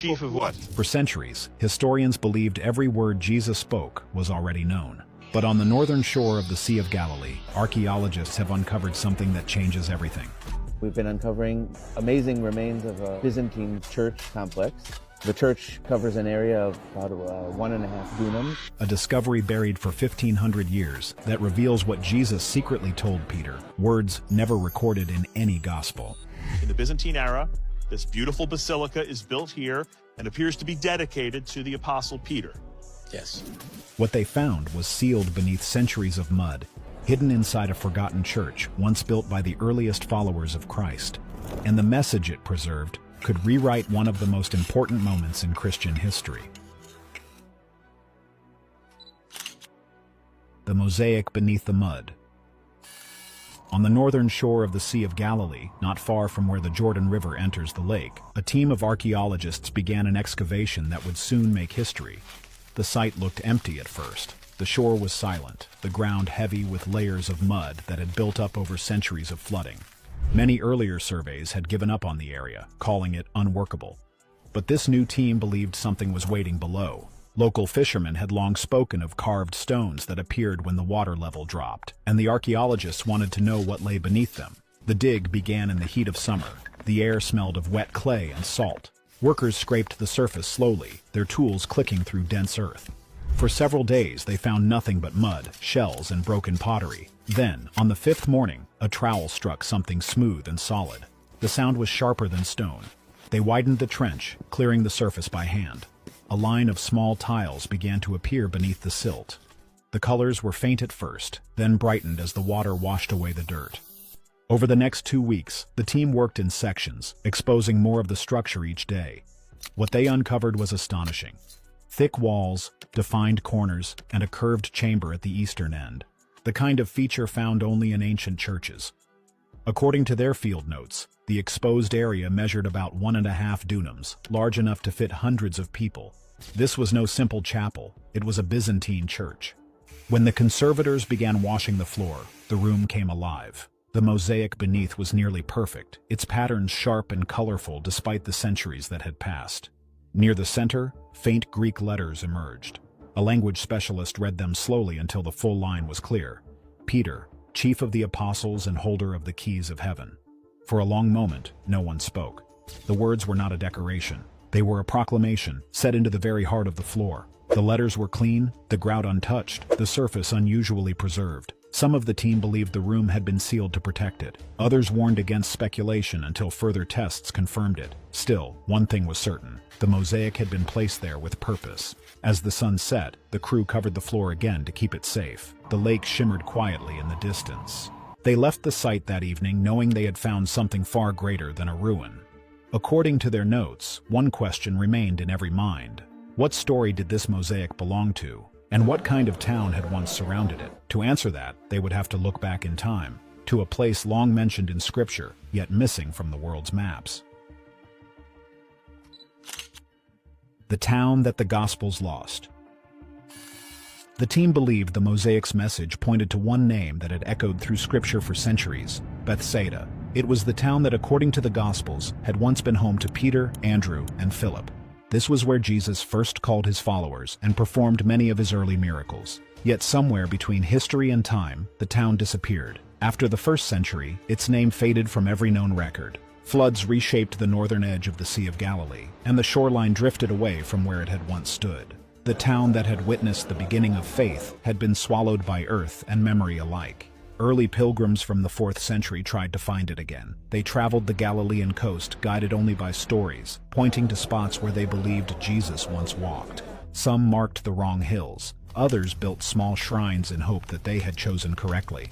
Chief of what? For centuries, historians believed every word Jesus spoke was already known. But on the northern shore of the Sea of Galilee, archaeologists have uncovered something that changes everything. We've been uncovering amazing remains of a Byzantine church complex. The church covers an area of about 1.5 dunams. A discovery buried for 1,500 years that reveals what Jesus secretly told Peter, words never recorded in any gospel. In the Byzantine era, this beautiful basilica is built here and appears to be dedicated to the Apostle Peter. Yes. What they found was sealed beneath centuries of mud, hidden inside a forgotten church once built by the earliest followers of Christ. And the message it preserved could rewrite one of the most important moments in Christian history. The mosaic beneath the mud. On the northern shore of the Sea of Galilee, not far from where the Jordan River enters the lake, a team of archaeologists began an excavation that would soon make history. The site looked empty at first. The shore was silent, the ground heavy with layers of mud that had built up over centuries of flooding. Many earlier surveys had given up on the area, calling it unworkable. But this new team believed something was waiting below. Local fishermen had long spoken of carved stones that appeared when the water level dropped, and the archaeologists wanted to know what lay beneath them. The dig began in the heat of summer. The air smelled of wet clay and salt. Workers scraped the surface slowly, their tools clicking through dense earth. For several days they found nothing but mud, shells, and broken pottery. Then, on the 5th morning, a trowel struck something smooth and solid. The sound was sharper than stone. They widened the trench, clearing the surface by hand. A line of small tiles began to appear beneath the silt. The colors were faint at first, then brightened as the water washed away the dirt. Over the next 2 weeks, the team worked in sections, exposing more of the structure each day. What they uncovered was astonishing. Thick walls, defined corners, and a curved chamber at the eastern end. The kind of feature found only in ancient churches. According to their field notes, the exposed area measured about 1.5 dunams, large enough to fit hundreds of people. This was no simple chapel, it was a Byzantine church. When the conservators began washing the floor, the room came alive. The mosaic beneath was nearly perfect, its patterns sharp and colorful despite the centuries that had passed. Near the center, faint Greek letters emerged. A language specialist read them slowly until the full line was clear. Peter, chief of the apostles and holder of the keys of heaven. For a long moment, no one spoke. The words were not a decoration. They were a proclamation, set into the very heart of the floor. The letters were clean, the grout untouched, the surface unusually preserved. Some of the team believed the room had been sealed to protect it. Others warned against speculation until further tests confirmed it. Still, one thing was certain. The mosaic had been placed there with purpose. As the sun set, the crew covered the floor again to keep it safe. The lake shimmered quietly in the distance. They left the site that evening knowing they had found something far greater than a ruin. According to their notes, one question remained in every mind. What story did this mosaic belong to? And what kind of town had once surrounded it? To answer that, they would have to look back in time, to a place long mentioned in Scripture, yet missing from the world's maps. The town that the Gospels lost. The team believed the mosaic's message pointed to one name that had echoed through Scripture for centuries: Bethsaida. It was the town that, according to the Gospels, had once been home to Peter, Andrew, and Philip. This was where Jesus first called his followers and performed many of his early miracles. Yet somewhere between history and time, the town disappeared. After the 1st century, its name faded from every known record. Floods reshaped the northern edge of the Sea of Galilee, and the shoreline drifted away from where it had once stood. The town that had witnessed the beginning of faith had been swallowed by earth and memory alike. Early pilgrims from the 4th century tried to find it again. They traveled the Galilean coast, guided only by stories, pointing to spots where they believed Jesus once walked. Some marked the wrong hills. Others built small shrines in hope that they had chosen correctly.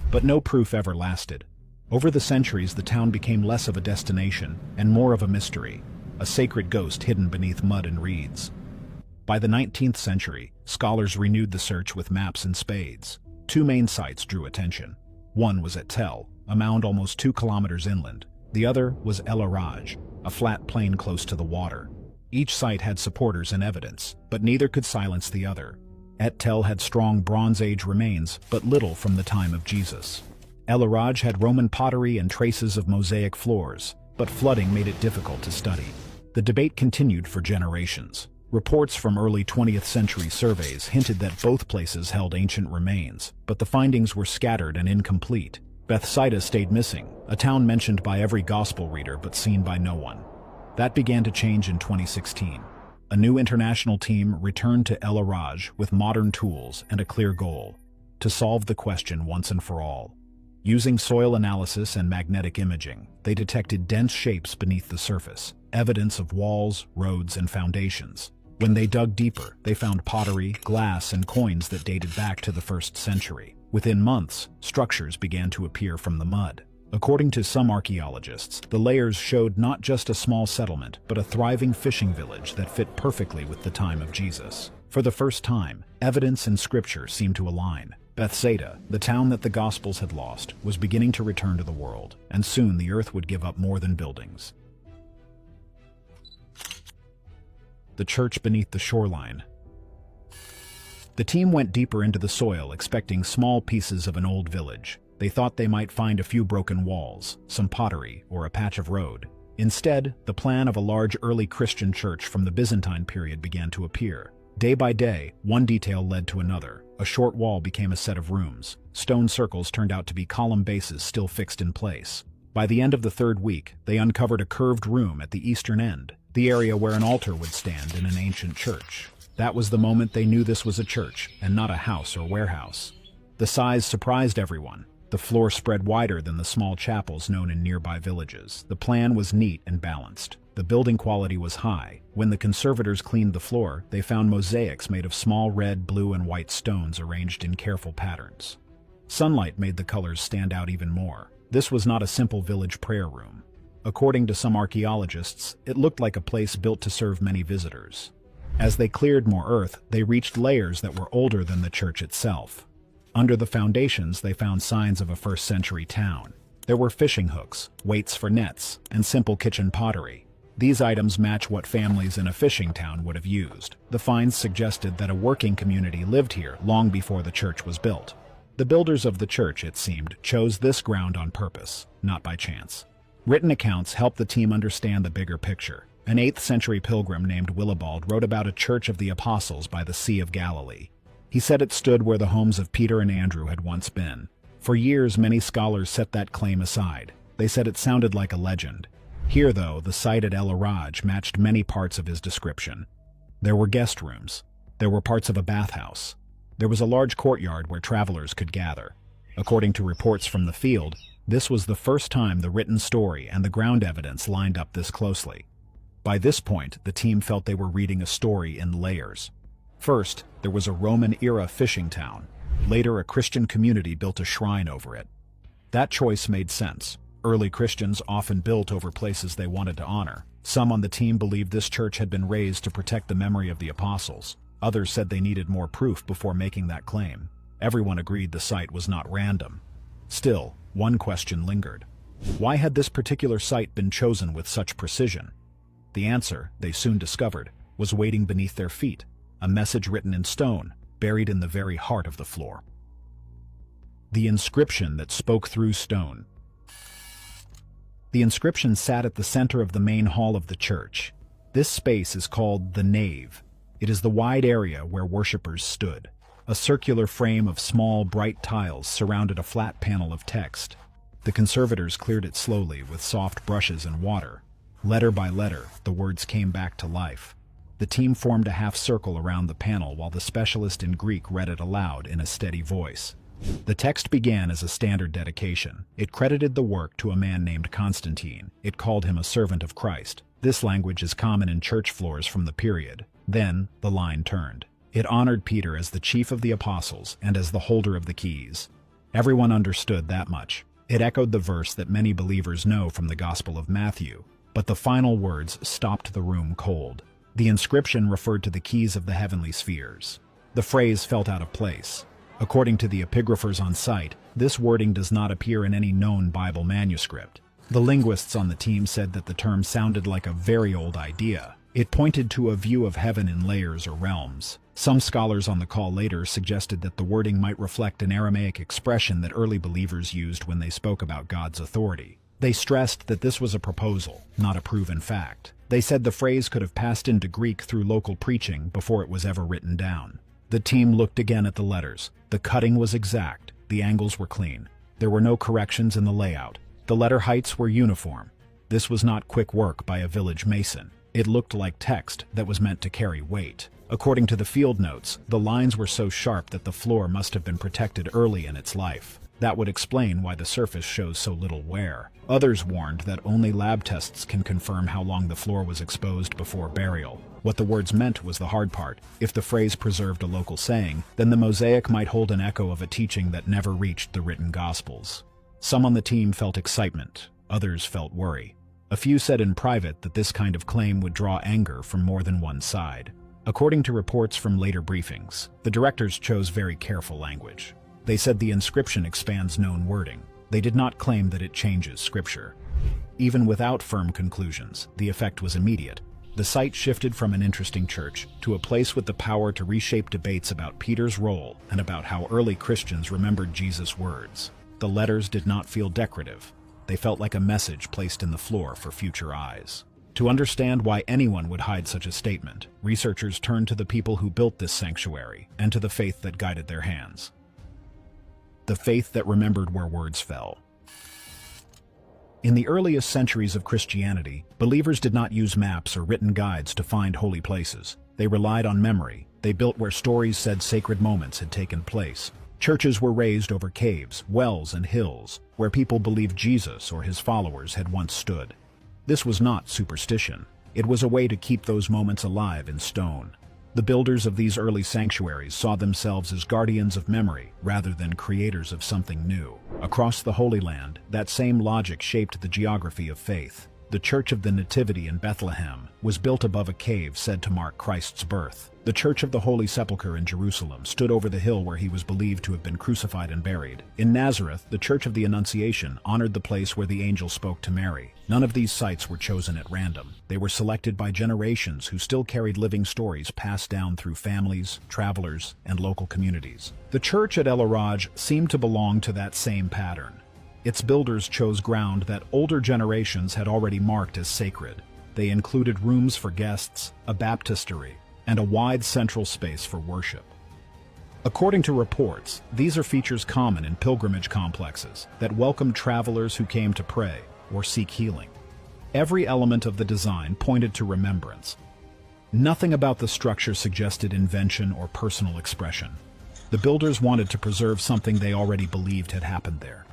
But no proof ever lasted. Over the centuries, the town became less of a destination and more of a mystery, a sacred ghost hidden beneath mud and reeds. By the 19th century, scholars renewed the search with maps and spades. 2 main sites drew attention. One was at Tel, a mound almost 2 kilometers inland. The other was El Araj, a flat plain close to the water. Each site had supporters and evidence, but neither could silence the other. Et Tel had strong Bronze Age remains, but little from the time of Jesus. El Araj had Roman pottery and traces of mosaic floors, but flooding made it difficult to study. The debate continued for generations. Reports from early 20th century surveys hinted that both places held ancient remains, but the findings were scattered and incomplete. Bethsaida stayed missing, a town mentioned by every gospel reader but seen by no one. That began to change in 2016. A new international team returned to El Araj with modern tools and a clear goal: to solve the question once and for all. Using soil analysis and magnetic imaging, they detected dense shapes beneath the surface, evidence of walls, roads, and foundations. When they dug deeper, they found pottery, glass, and coins that dated back to the 1st century. Within months, structures began to appear from the mud. According to some archaeologists, the layers showed not just a small settlement, but a thriving fishing village that fit perfectly with the time of Jesus. For the first time, evidence and scripture seemed to align. Bethsaida, the town that the Gospels had lost, was beginning to return to the world, and soon the earth would give up more than buildings. The church beneath the shoreline. The team went deeper into the soil, expecting small pieces of an old village. They thought they might find a few broken walls, some pottery, or a patch of road. Instead, the plan of a large early Christian church from the Byzantine period began to appear. Day by day, one detail led to another. A short wall became a set of rooms. Stone circles turned out to be column bases still fixed in place. By the end of the 3rd week, they uncovered a curved room at the eastern end, the area where an altar would stand in an ancient church. That was the moment they knew this was a church, and not a house or warehouse. The size surprised everyone. The floor spread wider than the small chapels known in nearby villages. The plan was neat and balanced. The building quality was high. When the conservators cleaned the floor, they found mosaics made of small red, blue, and white stones arranged in careful patterns. Sunlight made the colors stand out even more. This was not a simple village prayer room. According to some archaeologists, it looked like a place built to serve many visitors. As they cleared more earth, they reached layers that were older than the church itself. Under the foundations, they found signs of a 1st century town. There were fishing hooks, weights for nets, and simple kitchen pottery. These items match what families in a fishing town would have used. The finds suggested that a working community lived here long before the church was built. The builders of the church, it seemed, chose this ground on purpose, not by chance. Written accounts helped the team understand the bigger picture. An 8th century pilgrim named Willibald wrote about a church of the apostles by the Sea of Galilee. He said it stood where the homes of Peter and Andrew had once been. For years, many scholars set that claim aside. They said it sounded like a legend. Here, though, the site at El Araj matched many parts of his description. There were guest rooms. There were parts of a bathhouse. There was a large courtyard where travelers could gather. According to reports from the field, this was the first time the written story and the ground evidence lined up this closely. By this point, the team felt they were reading a story in layers. First, there was a Roman-era fishing town. Later, a Christian community built a shrine over it. That choice made sense. Early Christians often built over places they wanted to honor. Some on the team believed this church had been raised to protect the memory of the apostles. Others said they needed more proof before making that claim. Everyone agreed the site was not random. Still, one question lingered. Why had this particular site been chosen with such precision? The answer, they soon discovered, was waiting beneath their feet, a message written in stone, buried in the very heart of the floor. The inscription that spoke through stone. The inscription sat at the center of the main hall of the church. This space is called the nave. It is the wide area where worshippers stood. A circular frame of small, bright tiles surrounded a flat panel of text. The conservators cleared it slowly with soft brushes and water. Letter by letter, the words came back to life. The team formed a half circle around the panel while the specialist in Greek read it aloud in a steady voice. The text began as a standard dedication. It credited the work to a man named Constantine. It called him a servant of Christ. This language is common in church floors from the period. Then, the line turned. It honored Peter as the chief of the apostles and as the holder of the keys. Everyone understood that much. It echoed the verse that many believers know from the Gospel of Matthew. But the final words stopped the room cold. The inscription referred to the keys of the heavenly spheres. The phrase felt out of place. According to the epigraphers on site, this wording does not appear in any known Bible manuscript. The linguists on the team said that the term sounded like a very old idea. It pointed to a view of heaven in layers or realms. Some scholars on the call later suggested that the wording might reflect an Aramaic expression that early believers used when they spoke about God's authority. They stressed that this was a proposal, not a proven fact. They said the phrase could have passed into Greek through local preaching before it was ever written down. The team looked again at the letters. The cutting was exact, the angles were clean. There were no corrections in the layout. The letter heights were uniform. This was not quick work by a village mason. It looked like text that was meant to carry weight. According to the field notes, the lines were so sharp that the floor must have been protected early in its life. That would explain why the surface shows so little wear. Others warned that only lab tests can confirm how long the floor was exposed before burial. What the words meant was the hard part. If the phrase preserved a local saying, then the mosaic might hold an echo of a teaching that never reached the written Gospels. Some on the team felt excitement, others felt worry. A few said in private that this kind of claim would draw anger from more than one side. According to reports from later briefings, the directors chose very careful language. They said the inscription expands known wording. They did not claim that it changes scripture. Even without firm conclusions, the effect was immediate. The site shifted from an interesting church to a place with the power to reshape debates about Peter's role and about how early Christians remembered Jesus' words. The letters did not feel decorative. They felt like a message placed in the floor for future eyes. To understand why anyone would hide such a statement, researchers turned to the people who built this sanctuary and to the faith that guided their hands. The faith that remembered where words fell. In the earliest centuries of Christianity, believers did not use maps or written guides to find holy places. They relied on memory. They built where stories said sacred moments had taken place. Churches were raised over caves, wells, and hills, where people believed Jesus or his followers had once stood. This was not superstition. It was a way to keep those moments alive in stone. The builders of these early sanctuaries saw themselves as guardians of memory rather than creators of something new. Across the Holy Land, that same logic shaped the geography of faith. The Church of the Nativity in Bethlehem was built above a cave said to mark Christ's birth. The Church of the Holy Sepulchre in Jerusalem stood over the hill where he was believed to have been crucified and buried. In Nazareth, the Church of the Annunciation honored the place where the angel spoke to Mary. None of these sites were chosen at random. They were selected by generations who still carried living stories passed down through families, travelers, and local communities. The church at El Araj seemed to belong to that same pattern. Its builders chose ground that older generations had already marked as sacred. They included rooms for guests, a baptistery, and a wide central space for worship. According to reports, these are features common in pilgrimage complexes that welcome travelers who came to pray or seek healing. Every element of the design pointed to remembrance. Nothing about the structure suggested invention or personal expression. The builders wanted to preserve something they already believed had happened there.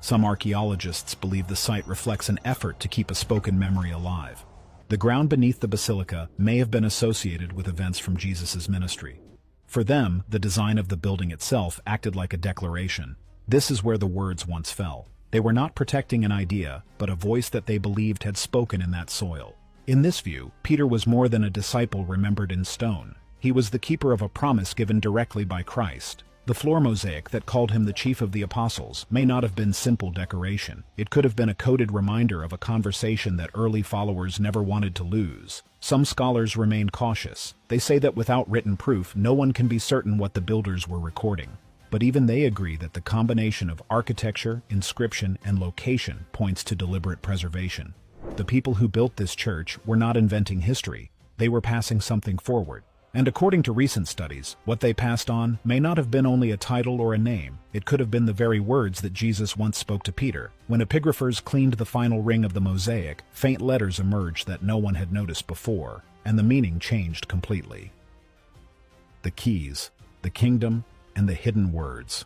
Some archaeologists believe the site reflects an effort to keep a spoken memory alive. The ground beneath the basilica may have been associated with events from Jesus' ministry. For them, the design of the building itself acted like a declaration. This is where the words once fell. They were not protecting an idea, but a voice that they believed had spoken in that soil. In this view, Peter was more than a disciple remembered in stone. He was the keeper of a promise given directly by Christ. The floor mosaic that called him the chief of the apostles may not have been simple decoration. It could have been a coded reminder of a conversation that early followers never wanted to lose. Some scholars remain cautious. They say that without written proof, no one can be certain what the builders were recording. But even they agree that the combination of architecture, inscription, and location points to deliberate preservation. The people who built this church were not inventing history. They were passing something forward. And according to recent studies, what they passed on may not have been only a title or a name. It could have been the very words that Jesus once spoke to Peter. When epigraphers cleaned the final ring of the mosaic, faint letters emerged that no one had noticed before, and the meaning changed completely. The keys, the kingdom, and the hidden words.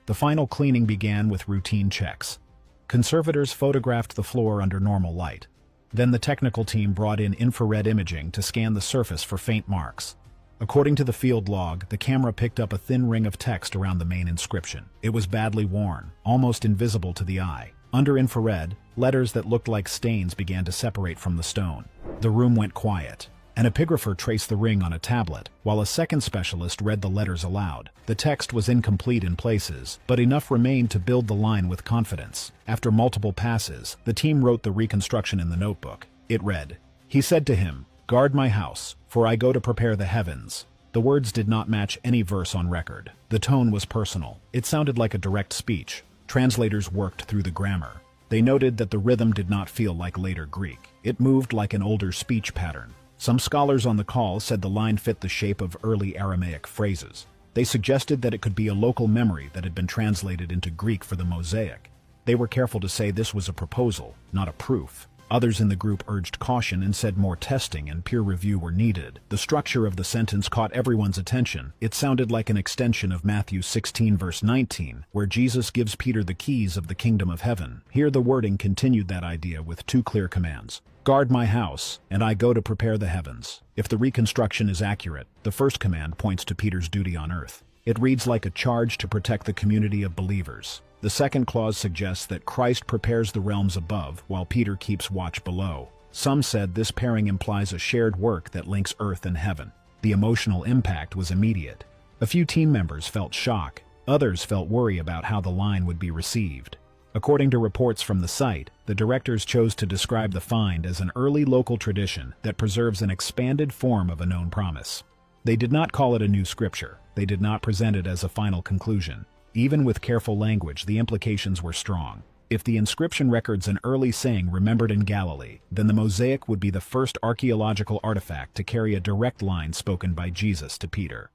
The final cleaning began with routine checks. Conservators photographed the floor under normal light. Then the technical team brought in infrared imaging to scan the surface for faint marks. According to the field log, the camera picked up a thin ring of text around the main inscription. It was badly worn, almost invisible to the eye. Under infrared, letters that looked like stains began to separate from the stone. The room went quiet. An epigrapher traced the ring on a tablet, while a second specialist read the letters aloud. The text was incomplete in places, but enough remained to build the line with confidence. After multiple passes, the team wrote the reconstruction in the notebook. It read, "He said to him, 'Guard my house, for I go to prepare the heavens.'" The words did not match any verse on record. The tone was personal. It sounded like a direct speech. Translators worked through the grammar. They noted that the rhythm did not feel like later Greek. It moved like an older speech pattern. Some scholars on the call said the line fit the shape of early Aramaic phrases. They suggested that it could be a local memory that had been translated into Greek for the mosaic. They were careful to say this was a proposal, not a proof. Others in the group urged caution and said more testing and peer review were needed. The structure of the sentence caught everyone's attention. It sounded like an extension of Matthew 16 verse 19, where Jesus gives Peter the keys of the kingdom of heaven. Here the wording continued that idea with two clear commands. Guard my house, and I go to prepare the heavens. If the reconstruction is accurate, the first command points to Peter's duty on earth. It reads like a charge to protect the community of believers. The second clause suggests that Christ prepares the realms above while Peter keeps watch below. Some said this pairing implies a shared work that links earth and heaven. The emotional impact was immediate. A few team members felt shock. Others felt worry about how the line would be received. According to reports from the site, the directors chose to describe the find as an early local tradition that preserves an expanded form of a known promise. They did not call it a new scripture. They did not present it as a final conclusion. Even with careful language, the implications were strong. If the inscription records an early saying remembered in Galilee, then the mosaic would be the first archaeological artifact to carry a direct line spoken by Jesus to Peter.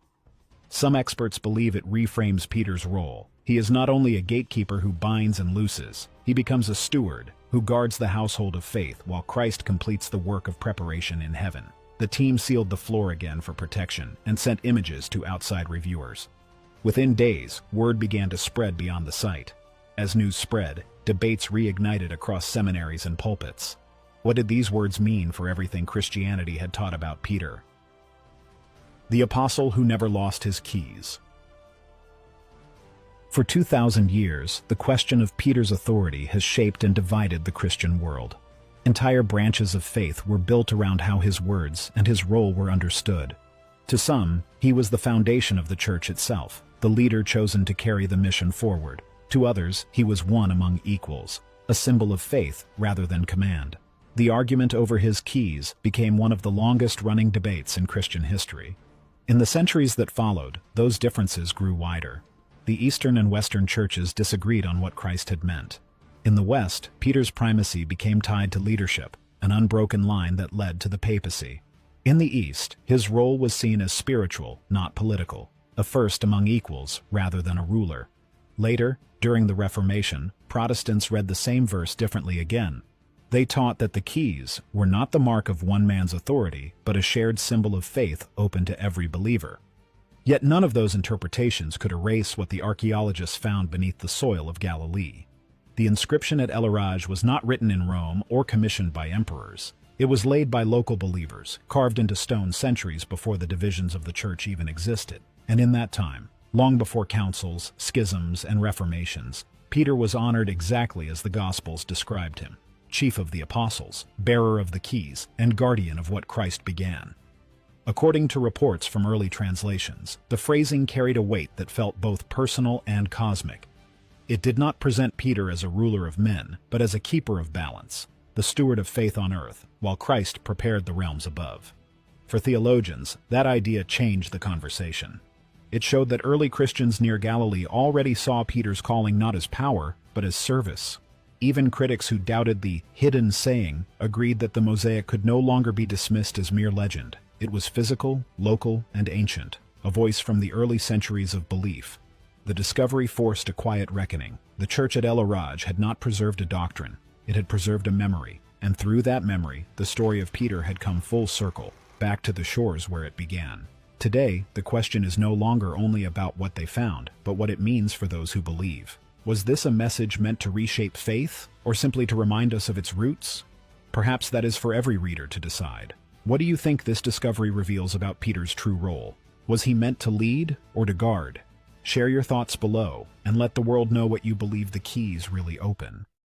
Some experts believe it reframes Peter's role. He is not only a gatekeeper who binds and looses, he becomes a steward who guards the household of faith while Christ completes the work of preparation in heaven. The team sealed the floor again for protection and sent images to outside reviewers. Within days, word began to spread beyond the site. As news spread, debates reignited across seminaries and pulpits. What did these words mean for everything Christianity had taught about Peter? The apostle who never lost his keys. For 2,000 years, the question of Peter's authority has shaped and divided the Christian world. Entire branches of faith were built around how his words and his role were understood. To some, he was the foundation of the church itself, the leader chosen to carry the mission forward. To others, he was one among equals, a symbol of faith rather than command. The argument over his keys became one of the longest-running debates in Christian history. In the centuries that followed, those differences grew wider. The Eastern and Western churches disagreed on what Christ had meant. In the West, Peter's primacy became tied to leadership, an unbroken line that led to the papacy. In the East, his role was seen as spiritual, not political, a first among equals rather than a ruler. Later, during the Reformation, Protestants read the same verse differently again. They taught that the keys were not the mark of one man's authority, but a shared symbol of faith open to every believer. Yet none of those interpretations could erase what the archaeologists found beneath the soil of Galilee. The inscription at El Araj was not written in Rome or commissioned by emperors. It was laid by local believers, carved into stone centuries before the divisions of the church even existed. And in that time, long before councils, schisms, and reformations, Peter was honored exactly as the Gospels described him: chief of the apostles, bearer of the keys, and guardian of what Christ began. According to reports from early translations, the phrasing carried a weight that felt both personal and cosmic. It did not present Peter as a ruler of men, but as a keeper of balance, the steward of faith on earth, while Christ prepared the realms above. For theologians, that idea changed the conversation. It showed that early Christians near Galilee already saw Peter's calling not as power, but as service. Even critics who doubted the hidden saying agreed that the mosaic could no longer be dismissed as mere legend. It was physical, local, and ancient, a voice from the early centuries of belief. The discovery forced a quiet reckoning. The church at El Araj had not preserved a doctrine, it had preserved a memory, and through that memory, the story of Peter had come full circle, back to the shores where it began. Today, the question is no longer only about what they found, but what it means for those who believe. Was this a message meant to reshape faith, or simply to remind us of its roots? Perhaps that is for every reader to decide. What do you think this discovery reveals about Peter's true role? Was he meant to lead or to guard? Share your thoughts below, and let the world know what you believe the keys really open.